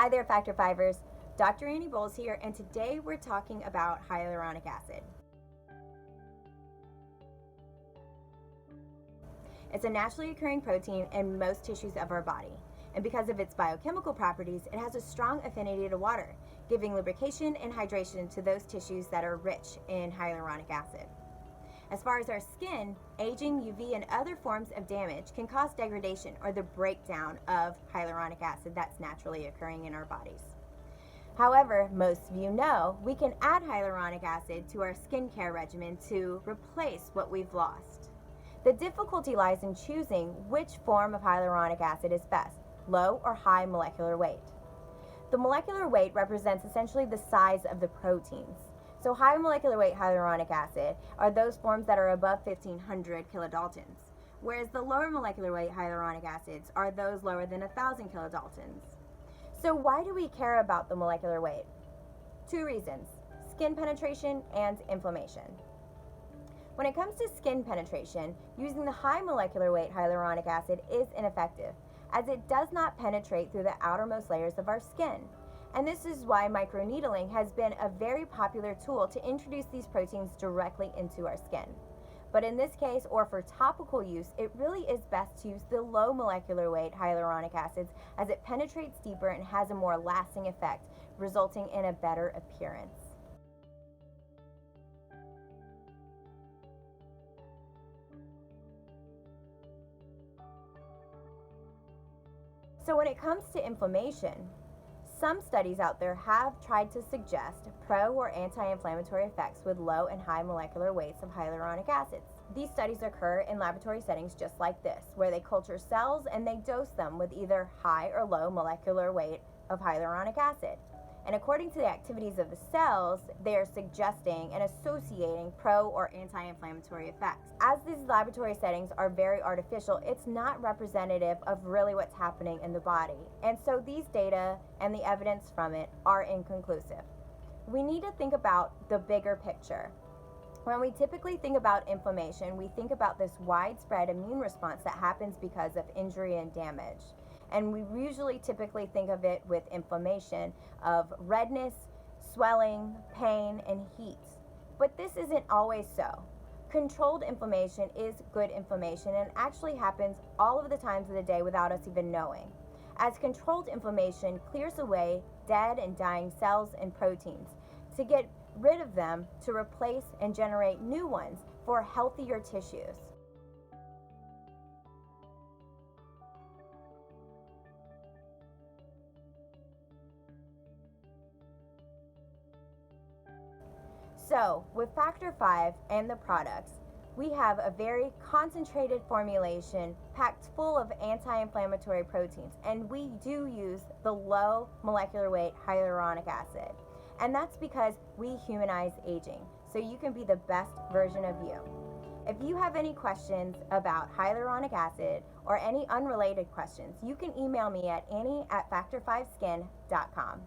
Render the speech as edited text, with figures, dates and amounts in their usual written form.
Hi there, Factor Fivers. Dr. Annie Bowles here, and today we're talking about hyaluronic acid. It's a naturally occurring protein in most tissues of our body, and because of its biochemical properties, it has a strong affinity to water, giving lubrication and hydration to those tissues that are rich in hyaluronic acid. As far as our skin, aging, UV, and other forms of damage can cause degradation or the breakdown of hyaluronic acid that's naturally occurring in our bodies. However, most of you know we can add hyaluronic acid to our skincare regimen to replace what we've lost. The difficulty lies in choosing which form of hyaluronic acid is best, low or high molecular weight. The molecular weight represents essentially the size of the proteins. So high molecular weight hyaluronic acid are those forms that are above 1,500 kilodaltons, whereas the lower molecular weight hyaluronic acids are those lower than 1,000 kilodaltons. So why do we care about the molecular weight? Two reasons: skin penetration and inflammation. When it comes to skin penetration, using the high molecular weight hyaluronic acid is ineffective, as it does not penetrate through the outermost layers of our skin. And this is why microneedling has been a very popular tool to introduce these proteins directly into our skin. But in this case, or for topical use, it really is best to use the low molecular weight hyaluronic acids, as it penetrates deeper and has a more lasting effect, resulting in a better appearance. So when it comes to inflammation, some studies out there have tried to suggest pro or anti-inflammatory effects with low and high molecular weights of hyaluronic acids. These studies occur in laboratory settings just like this, where they culture cells and they dose them with either high or low molecular weight of hyaluronic acid. And according to the activities of the cells, they are suggesting and associating pro or anti-inflammatory effects. As these laboratory settings are very artificial, it's not representative of really what's happening in the body. And so these data and the evidence from it are inconclusive. We need to think about the bigger picture. When we typically think about inflammation, we think about this widespread immune response that happens because of injury and damage. And we usually typically think of it with inflammation of redness, swelling, pain, and heat. But this isn't always so. Controlled inflammation is good inflammation and actually happens all of the times of the day without us even knowing, as controlled inflammation clears away dead and dying cells and proteins to get rid of them to replace and generate new ones for healthier tissues. So, with FACTORFIVE and the products, we have a very concentrated formulation packed full of anti-inflammatory proteins, and we do use the low molecular weight hyaluronic acid. And that's because we humanize aging, so you can be the best version of you. If you have any questions about hyaluronic acid or any unrelated questions, you can email me at annie@factor5skin.com.